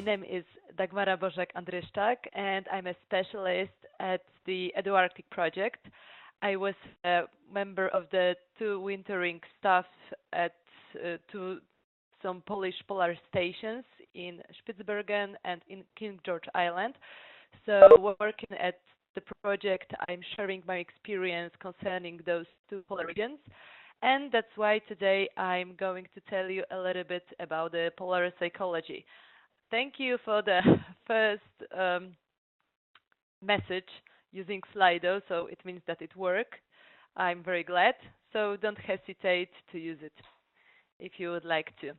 My name is Dagmara Bożek-Andryszczak, and I'm a specialist at the EDU-ARCTIC project. I was a member of the two wintering staff at some Polish polar stations in Spitsbergen and in King George Island. So working at the project, I'm sharing my experience concerning those two polar regions. And that's why today I'm going to tell you a little bit about the polar psychology. Thank you for the first message using Slido, so it means that it works. I'm very glad, so don't hesitate to use it if you would like to.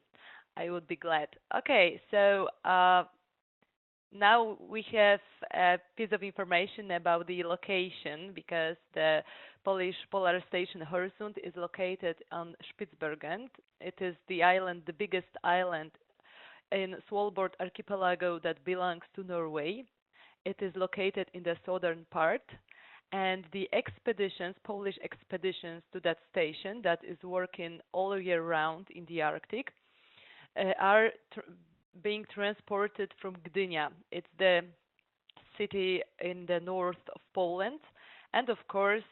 I would be glad. Okay, so now we have a piece of information about the location because the Polish polar station Horsund is located on Spitsbergen. It is the island, the biggest island in Svalbard archipelago that belongs to Norway. It is located in the southern part, and the expeditions, Polish expeditions to that station that is working all year round in the Arctic, are being transported from Gdynia. It's the city in the north of Poland, and of course,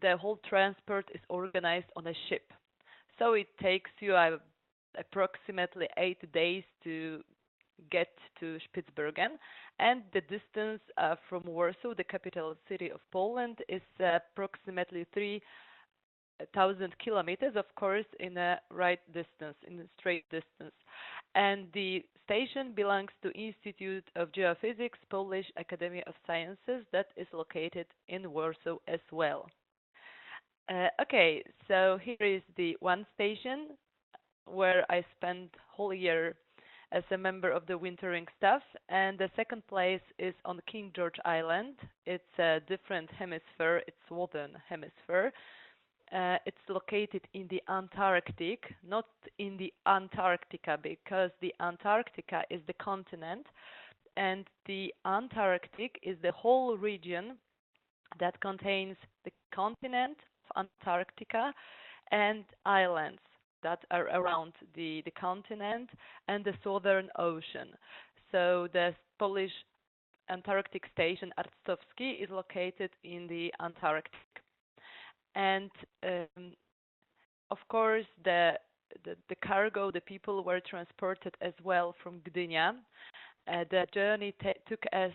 the whole transport is organized on a ship. So it takes you approximately 8 days to get to Spitsbergen, and the distance from Warsaw, the capital city of Poland, is approximately 3,000 kilometers, of course, in a right distance, in a straight distance. And the station belongs to Institute of Geophysics, Polish Academy of Sciences, that is located in Warsaw as well. Okay, so here is the one station where I spent whole year as a member of the wintering staff, and the second place is on King George Island. It's a different hemisphere, it's southern hemisphere. It's located in the Antarctic, not in the Antarctica, because the Antarctica is the continent, and the Antarctic is the whole region that contains the continent of Antarctica and islands that are around the continent and the Southern Ocean. So the Polish Antarctic station Arctowski is located in the Antarctic. And of course, the cargo, the people were transported as well from Gdynia. The journey took us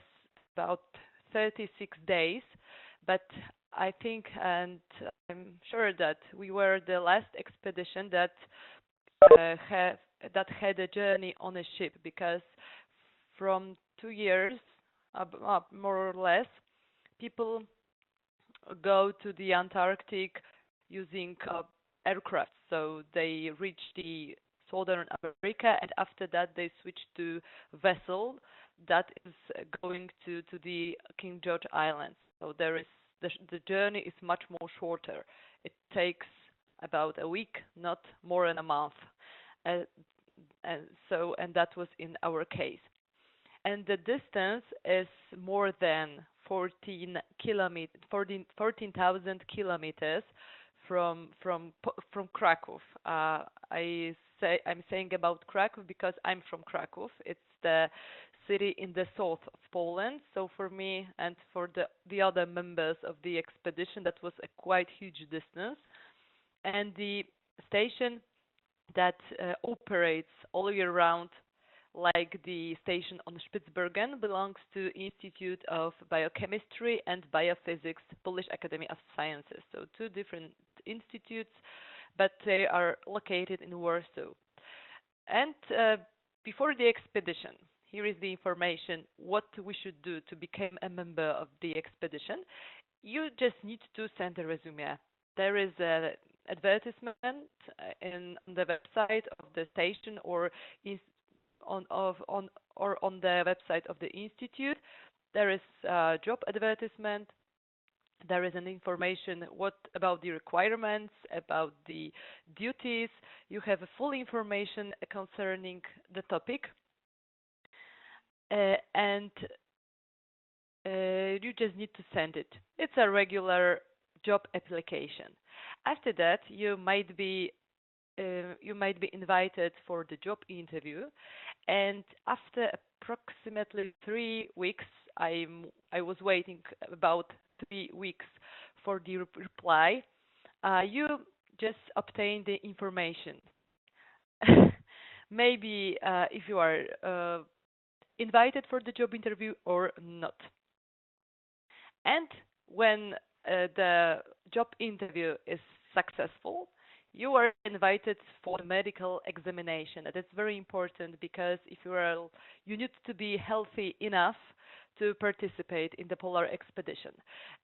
about 36 days, but I think, and I'm sure that we were the last expedition that had a journey on a ship, because from 2 years, more or less, people go to the Antarctic using aircraft. So they reach the Southern America, and after that they switch to vessel that is going to the King George Islands. So there is the journey is much more shorter. It takes about a week, not more than a month. And that was in our case. And the distance is more than 14,000 kilometers from Kraków. I'm saying about Kraków because I'm from Kraków. It's the city in the south of Poland. So for me and for the other members of the expedition, that was a quite huge distance. And the station that operates all year round, like the station on Spitsbergen, belongs to Institute of Biochemistry and Biophysics, Polish Academy of Sciences. So two different institutes, but they are located in Warsaw. And before the expedition, here is the information what we should do to become a member of the expedition. You just need to send a resume. There is an advertisement on the website of the station or on the website of the institute. There is a job advertisement. There is an information about the requirements, about the duties. You have a full information concerning the topic. And you just need to send it. It's a regular job application. After that, you might be you might be invited for the job interview, and after approximately 3 weeks, I was waiting about 3 weeks for the reply. You just obtain the information. Maybe if you are invited for the job interview or not. And when the job interview is successful, you are invited for the medical examination. And it's very important because if you need to be healthy enough to participate in the polar expedition.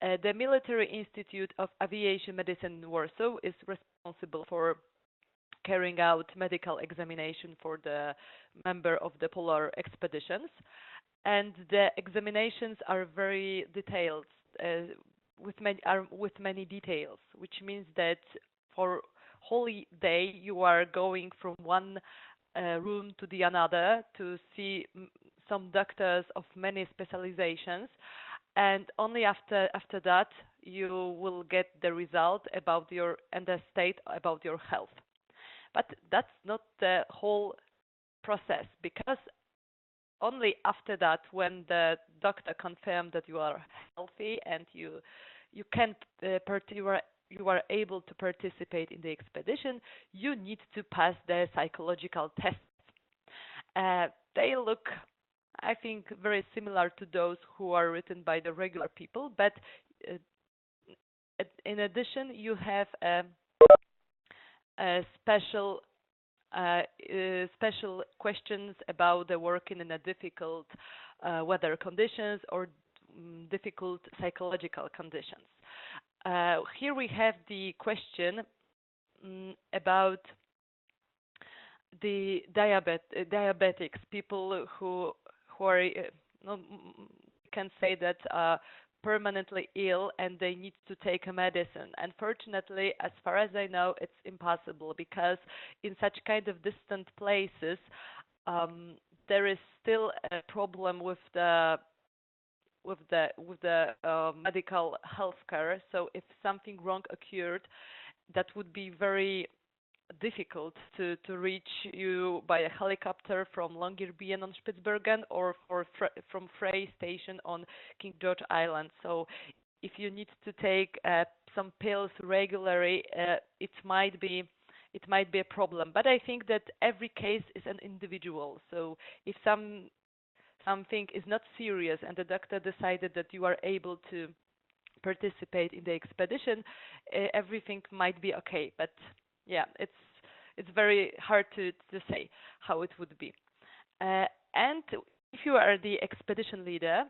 The Military Institute of Aviation Medicine in Warsaw is responsible for carrying out medical examination for the member of the polar expeditions, and the examinations are very detailed, with many details, which means that for whole day you are going from one room to the another to see some doctors of many specializations, and only after that you will get the result about your and the state about your health. But that's not the whole process, because only after that, when the doctor confirmed that you are healthy and you can you are able to participate in the expedition, you need to pass the psychological tests. They look, I think, very similar to those who are written by the regular people, but uh, in addition, you have special special questions about the working in a difficult weather conditions or difficult psychological conditions. Here we have the question about the diabetics, people who are can say that permanently ill and they need to take a medicine. Unfortunately, as far as I know, it's impossible, because in such kind of distant places, there is still a problem with the medical health care. So if something wrong occurred, that would be very difficult to reach you by a helicopter from Longyearbyen on Spitsbergen or from Frey Station on King George Island. So if you need to take some pills regularly, it might be a problem. But I think that every case is an individual. So if something is not serious and the doctor decided that you are able to participate in the expedition, everything might be okay. But yeah, it's very hard to say how it would be. And if you are the expedition leader,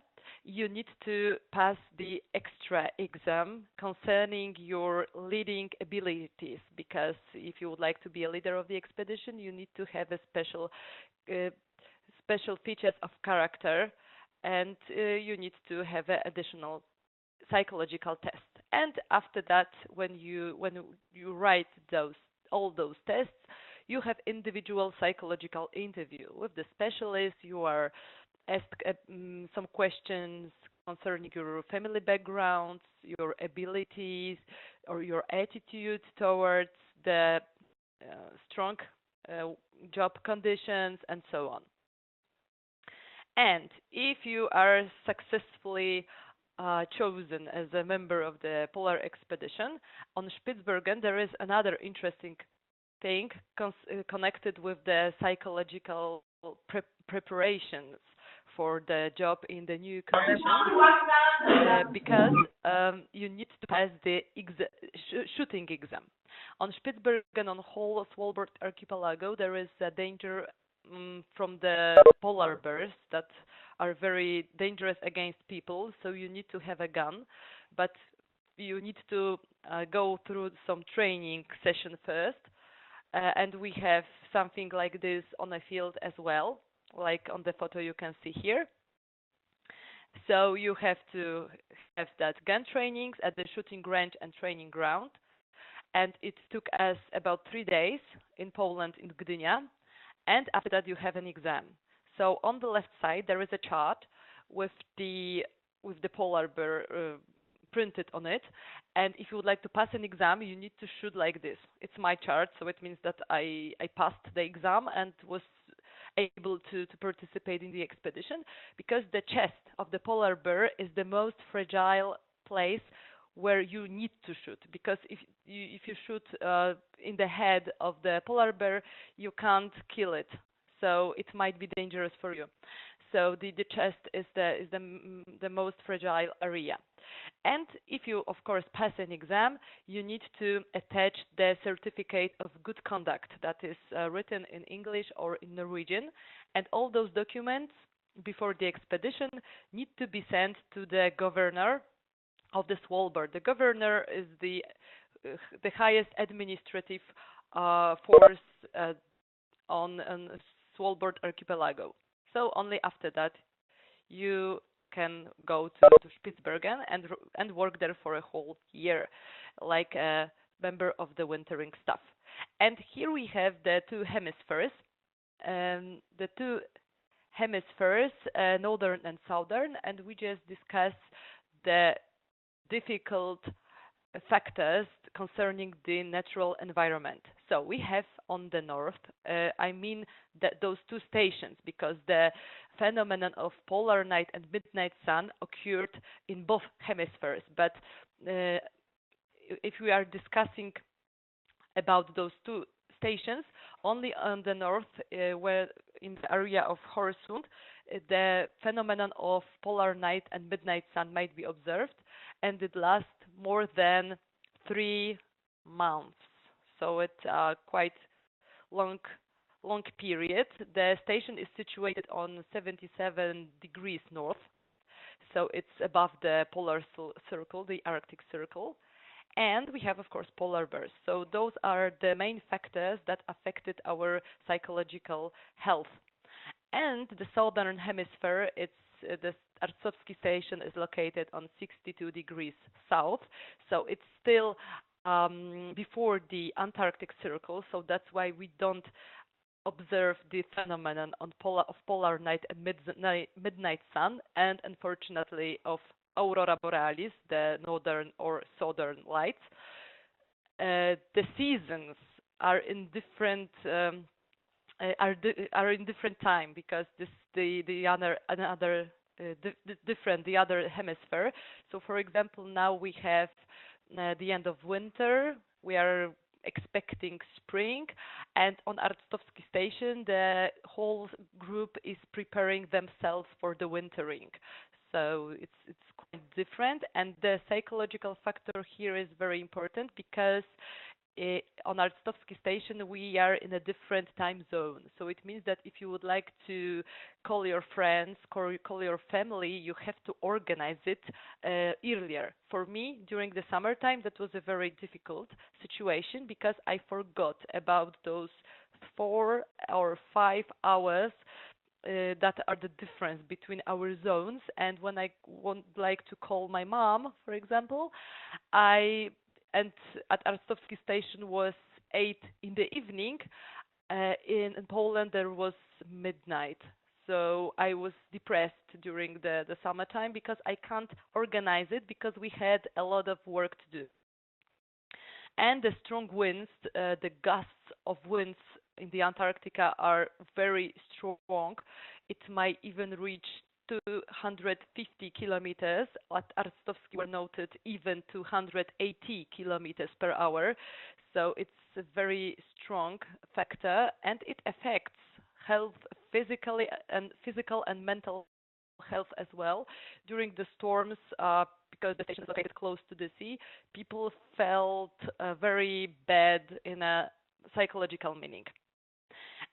you need to pass the extra exam concerning your leading abilities, because if you would like to be a leader of the expedition, you need to have a special features of character, and you need to have an additional psychological test. And after that, when you write all those tests, you have individual psychological interview with the specialist. You are asked some questions concerning your family background, your abilities, or your attitude towards the strong job conditions, and so on. And if you are successfully chosen as a member of the polar expedition, on Spitsbergen there is another interesting thing connected with the psychological preparations for the job in the new conditions, because you need to pass the shooting exam. On Spitsbergen, on whole Svalbard archipelago, there is a danger from the polar bears that are very dangerous against people, so you need to have a gun, but you need to go through some training session first, and we have something like this on a field as well, like on the photo you can see here. So you have to have that gun trainings at the shooting range and training ground, and it took us about 3 days in Poland, in Gdynia, and after that you have an exam. So on the left side there is a chart with the polar bear printed on it. And if you would like to pass an exam, you need to shoot like this. It's my chart, so it means that I passed the exam and was able to participate in the expedition, because the chest of the polar bear is the most fragile place where you need to shoot, because if you shoot in the head of the polar bear, you can't kill it, so it might be dangerous for you. So the chest is the most fragile area. And if you, of course, pass an exam, you need to attach the certificate of good conduct that is written in English or in Norwegian. And all those documents before the expedition need to be sent to the governor of the Svalbard. The governor is the highest administrative force on Svalbard archipelago. So only after that you can go to Spitsbergen and work there for a whole year, like a member of the wintering staff. And here we have the two hemispheres. Northern and southern, and we just discuss the difficult factors concerning the natural environment. So we have on the north, those two stations, because the phenomenon of polar night and midnight sun occurred in both hemispheres. But if we are discussing about those two stations, only on the north, where in the area of Horsund, the phenomenon of polar night and midnight sun might be observed, and it lasts more than 3 months. So it's quite long period. The station is situated on 77 degrees north, so it's above the polar circle, the Arctic Circle. And we have, of course, polar bears. So those are the main factors that affected our psychological health. And the southern hemisphere, the Arctowski station is located on 62 degrees south. So it's still before the Antarctic Circle. So that's why we don't observe the phenomenon of polar night and midnight sun, and unfortunately of aurora borealis, the northern or southern lights. The seasons are in different time, because the other hemisphere. So, for example, now we have the end of winter. We are expecting spring, and on Arctowski station, the whole group is preparing themselves for the wintering. So it's quite different, and the psychological factor here is very important, because on Arctowski station we are in a different time zone. So it means that if you would like to call your friends, call your family, you have to organize it earlier. For me, during the summertime, that was a very difficult situation, because I forgot about those 4 or 5 hours that are the difference between our zones. And when I would like to call my mom, for example, and at Arctowski station was 8 in the evening. In Poland there was midnight. So I was depressed during the summertime, because I can't organize it, because we had a lot of work to do. And the strong winds, the gusts of winds in the Antarctica are very strong. It might even reach 250 kilometers. At Arctowski were noted even 280 kilometers per hour. So it's a very strong factor, and it affects health, physical and mental health as well. During the storms, because the station is located close to the sea, people felt very bad in a psychological meaning.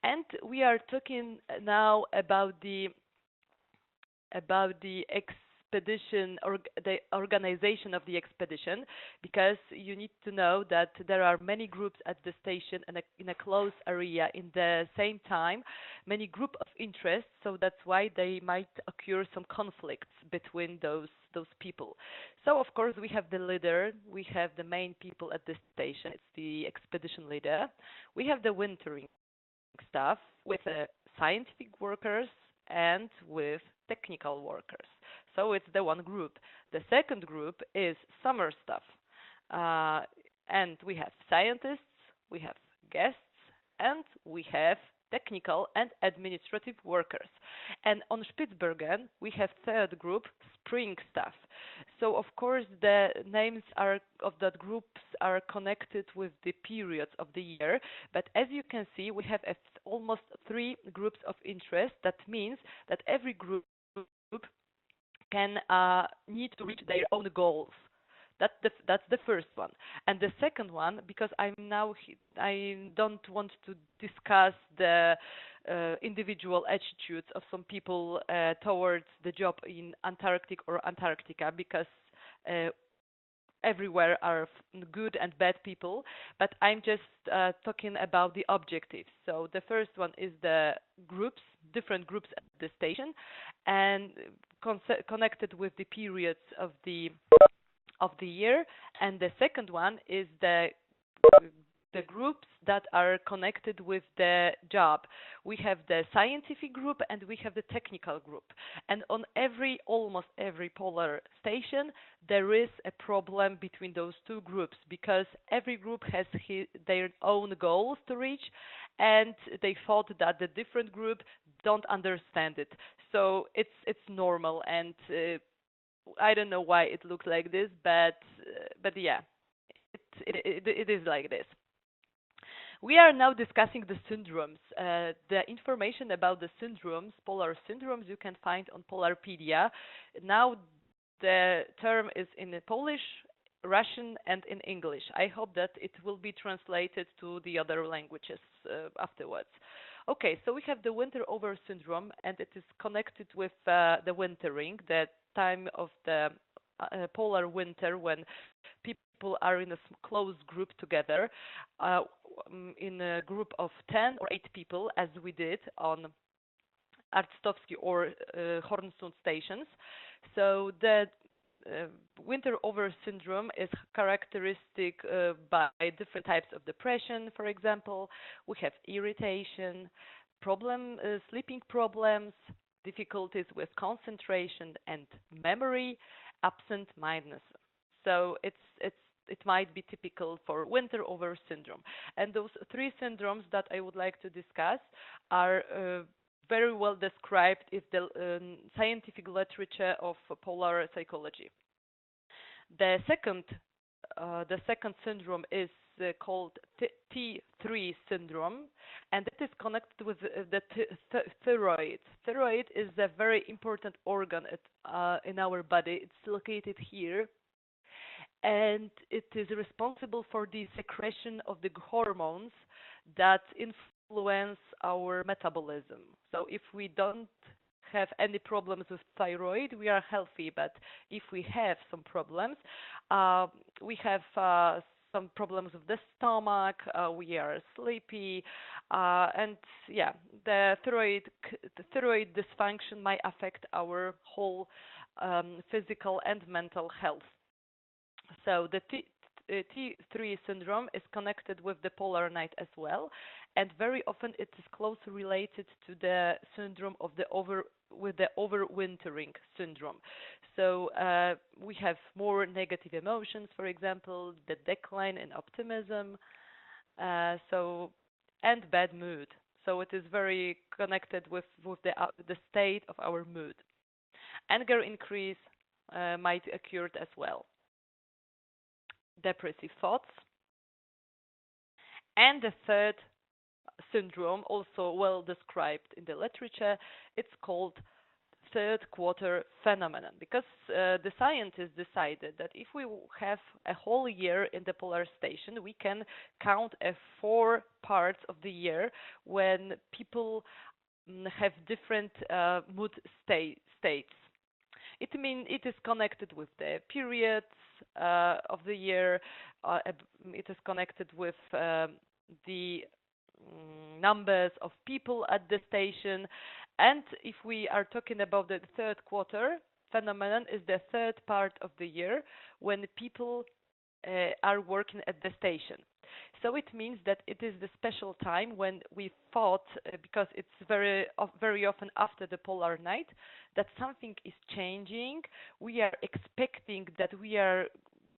And we are talking now about the expedition, or the organization of the expedition, because you need to know that there are many groups at the station and in a close area in the same time, many group of interests. So that's why they might occur some conflicts between those people. So of course we have the leader, we have the main people at the station. It's the expedition leader. We have the wintering staff with scientific workers and with technical workers. So it's the one group. The second group is summer stuff. And we have scientists, we have guests, and we have technical and administrative workers. And on Spitsbergen, we have third group, spring staff. So of course the names are of that groups are connected with the periods of the year. But as you can see, we have almost three groups of interest. That means that every group can need to reach their own goals. That's the first one. And the second one, because I don't want to discuss the individual attitudes of some people towards the job in Antarctic or Antarctica, because everywhere are good and bad people, but I'm just talking about the objectives. So the first one is the groups, different groups at the station, and connected with the periods of the year. And the second one is the groups that are connected with the job. We have the scientific group and we have the technical group. And on almost every polar station, there is a problem between those two groups, because every group has their own goals to reach, and they thought that the different group don't understand it. So it's normal, and I don't know why it looks like this, but yeah, it is like this. We are now discussing the syndromes. The information about the syndromes, polar syndromes, you can find on Polarpedia. Now the term is in Polish, Russian, and in English. I hope that it will be translated to the other languages afterwards. Okay, so we have the winter over syndrome, and it is connected with the wintering, the time of the polar winter, when people are in a close group together, in a group of 10 or 8 people, as we did on Arctowski or Hornsund stations. So the winter over syndrome is characteristic by different types of depression. For example, we have irritation, sleeping problems, difficulties with concentration and memory, absent-mindedness. So it might be typical for winter over syndrome. And those three syndromes that I would like to discuss are very well described in the scientific literature of polar psychology. The second syndrome is called T3 syndrome, and it is connected with the thyroid. Thyroid is a very important organ in our body. It's located here, and it is responsible for the secretion of the hormones that influence our metabolism. So if we don't have any problems with thyroid, we are healthy. But if we have some problems, we have some problems with the stomach, we are sleepy, and yeah, the thyroid dysfunction might affect our whole physical and mental health. So the T3 syndrome is connected with the polar night as well, and very often it is closely related to the syndrome of the overwintering syndrome. So we have more negative emotions, for example, the decline in optimism, and bad mood. So it is very connected with the state of our mood. Anger increase might occur as well. Depressive thoughts. And the third syndrome, also well described in the literature, it's called third quarter phenomenon, because the scientists decided that if we have a whole year in the polar station, we can count 4 parts of the year when people have different mood states. It is connected with the periods of the year. It is connected with the numbers of people at the station. And if we are talking about the third quarter phenomenon, is the third part of the year when people are working at the station. So it means that it is the special time when we thought, because it's very often after the polar night, that something is changing. We are expecting that we are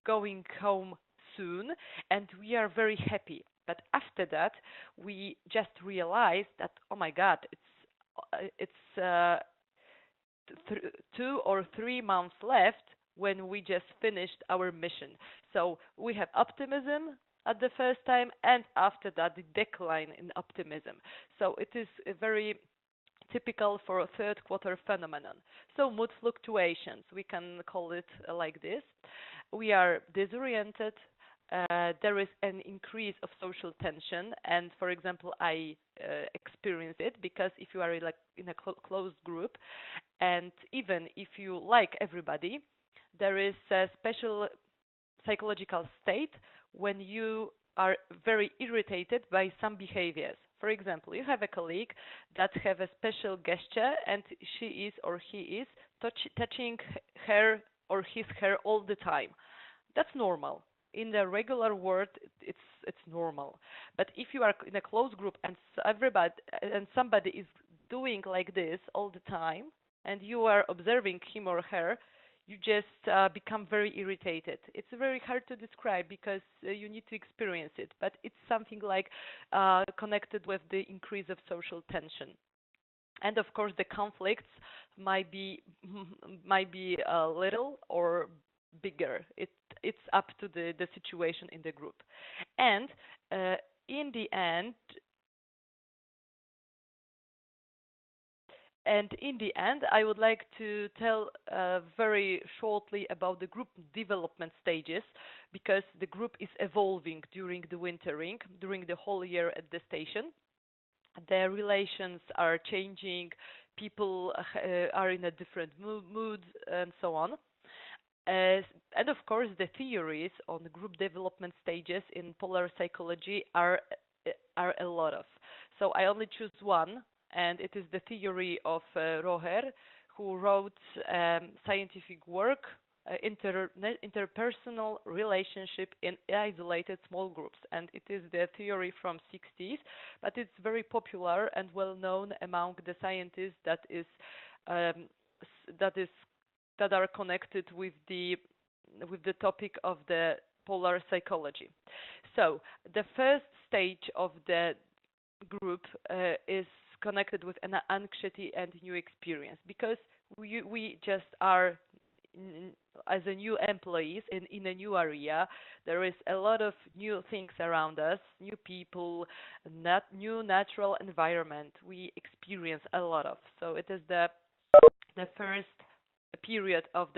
going home soon, and we are very happy. But after that, we just realize that, oh my God, it's 2 or 3 months left when we just finished our mission. So we have optimism at the first time, and after that, the decline in optimism. So it is a very typical for a third quarter phenomenon. So mood fluctuations, we can call it like this. We are disoriented. There is an increase of social tension, and for example, I experience it because if you are like in a closed group, and even if you like everybody, there is a special psychological state when you are very irritated by some behaviors. For example, you have a colleague that have a special gesture and she is or he is touching her or his hair all the time. That's normal. In the regular world, it's normal. But if you are in a closed group and somebody is doing like this all the time, and you are observing him or her, you just become very irritated. It's very hard to describe because you need to experience it, but it's something like connected with the increase of social tension. And of course, the conflicts might be little or bigger. It's up to the situation in the group. And in the end, I would like to tell very shortly about the group development stages, because the group is evolving during the wintering, during the whole year at the station. The relations are changing, people are in a different mood, and so on. And of course, the theories on the group development stages in polar psychology are a lot of. So I only choose one, and it is the theory of Roher, who wrote scientific work, interpersonal relationship in isolated small groups, and it is the theory from 60s, but it's very popular and well known among the scientists um, that is that are connected with the topic of the polar psychology. So the first stage of the group is connected with an anxiety and new experience, because we just are as a new employees in a new area. There is a lot of new things around us, new people, new natural environment we experience a lot of. So it is the first period of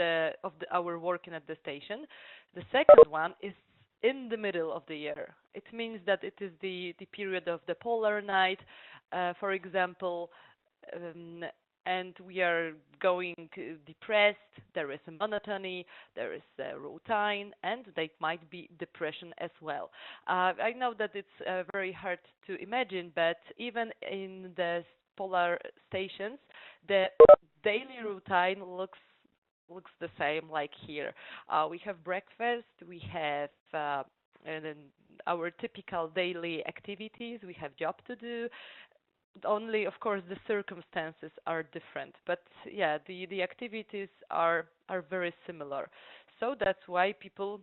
our working at the station. The second one is in the middle of the year. It means that it is the period of the polar night, for example, and we are going depressed. There is a monotony, there is a routine, and there might be depression as well. I know that it's very hard to imagine, but even in the polar stations, the daily routine looks the same like here. We have breakfast, we have and then our typical daily activities, we have job to do. Only, of course, the circumstances are different, but yeah, the activities are very similar. So that's why people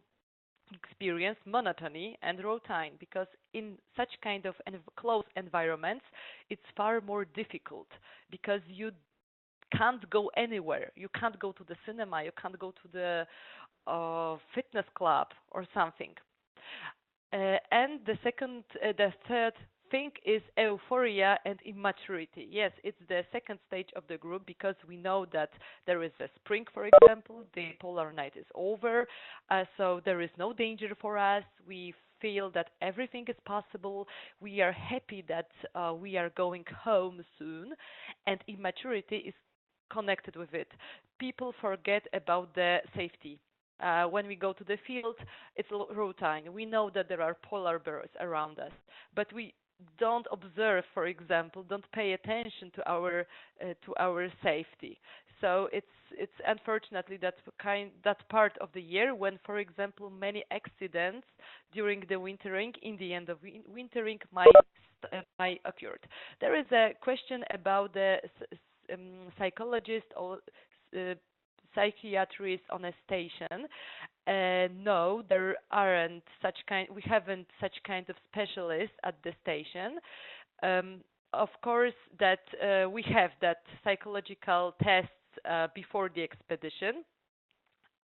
experience monotony and routine, because in such kind of close environments, it's far more difficult because you can't go anywhere. You can't go to the cinema. You can't go to the fitness club or something. And the third thing is euphoria and immaturity. Yes, it's the second stage of the group, because we know that there is a spring, for example, the polar night is over, so there is no danger for us. We feel that everything is possible. We are happy that we are going home soon, and immaturity is connected with it. People forget about the safety. When we go to the field, it's routine. We know that there are polar bears around us, but we don't observe, for example, don't pay attention to our safety. So it's unfortunately that part of the year when, for example, many accidents during the wintering, in the end of wintering, might occur. There is a question about the psychologist or uh, psychiatrist on a station. No, there aren't such kind. We haven't such kind of specialists at the station. Um, of course, that we have that psychological tests before the expedition.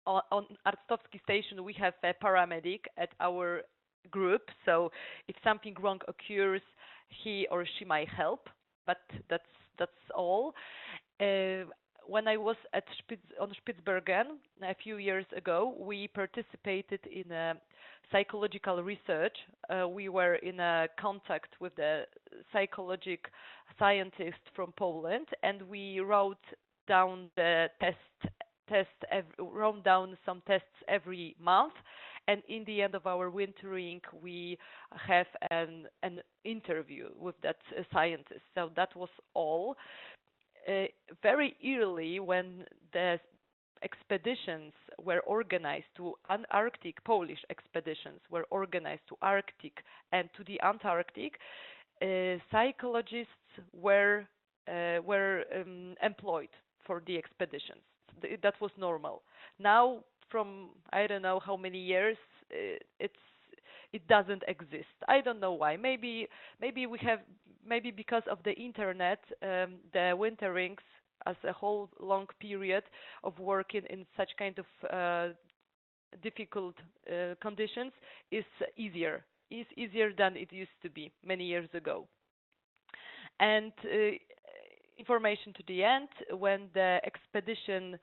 On Arctowski station, we have a paramedic at our group, so if something wrong occurs, he or she might help. But that's all. Uh, when I was on Spitsbergen a few years ago, we participated in a psychological research. We were in a contact with the psychological scientist from Poland, and we wrote down the wrote down some tests every month. And in the end of our wintering, we have an interview with that scientist. So that was all. Very early, when the expeditions were organized to Antarctic, Polish expeditions were organized to Arctic and to the Antarctic, psychologists were employed for the expeditions. That was normal. Now, from I don't know how many years, it doesn't exist. I don't know why. Maybe we have maybe because of the internet, the winterings as a whole long period of working in such kind of difficult conditions is easier than it used to be many years ago. And information to the end, when the expedition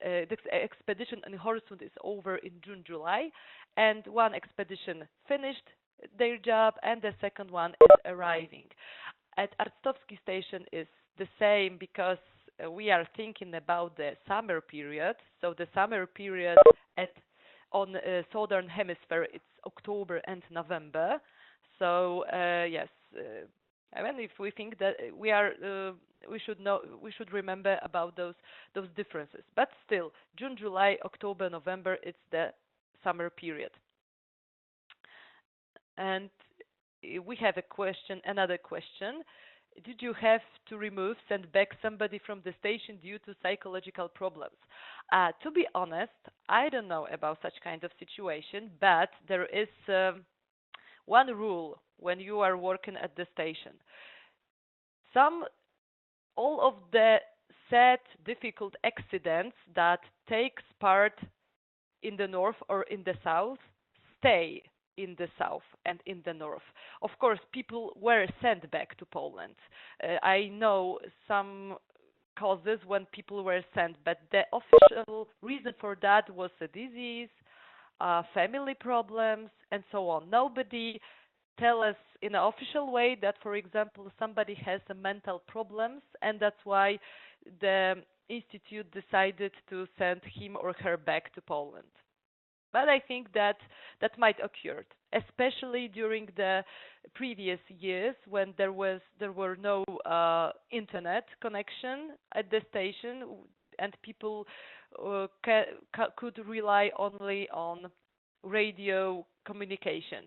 in Horsund is over in June, July, and one expedition finished their job and the second one is arriving. At Arctowski station is the same because we are thinking about the summer period. So the summer period on southern hemisphere, it's October and November. So yes, I mean, if we think that we should remember about those differences. But still, June, July, October, November, it's the summer period. And we have another question. Did you have to send back somebody from the station due to psychological problems? To be honest, I don't know about such kind of situation, but there is one rule when you are working at the station. All of the sad, difficult accidents that takes part in the north or in the south stay in the south and in the north. Of course, people were sent back to Poland. I know some causes when people were sent, but the official reason for that was a disease, family problems, and so on. Nobody tell us in an official way that, for example, somebody has a mental problems, and that's why the institute decided to send him or her back to Poland. But I think that might occur, especially during the previous years when there were no internet connection at the station, and people could rely only on radio communication.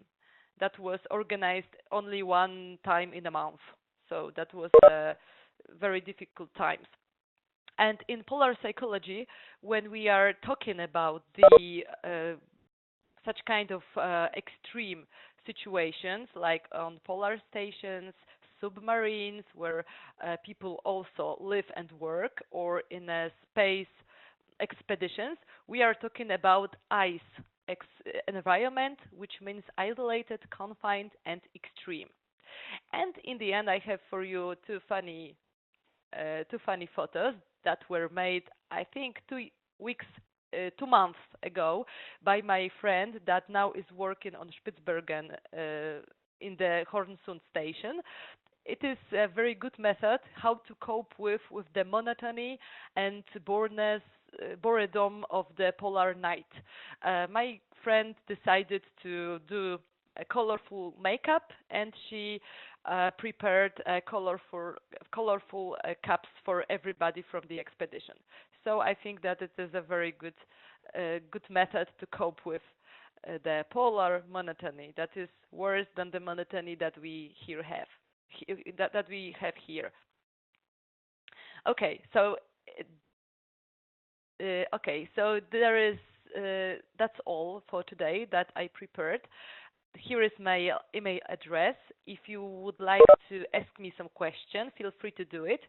That was organized only one time in a month, so that was very difficult times. And in polar psychology, when we are talking about the such kind of extreme situations, like on polar stations, submarines, where people also live and work, or in a space expeditions, we are talking about ice environment, which means isolated, confined, and extreme. And in the end, I have for you two funny photos that were made, I think, 2 months ago by my friend that now is working on Spitsbergen in the Hornsund station. It is a very good method how to cope with the monotony and boredom of the polar night. My friend decided to do a colorful makeup, and she prepared colorful cups for everybody from the expedition. So I think that it is a very good method to cope with the polar monotony that is worse than the monotony that we have here. Okay, so there is that's all for today that I prepared. Here is my email address. If you would like to ask me some questions, feel free to do it.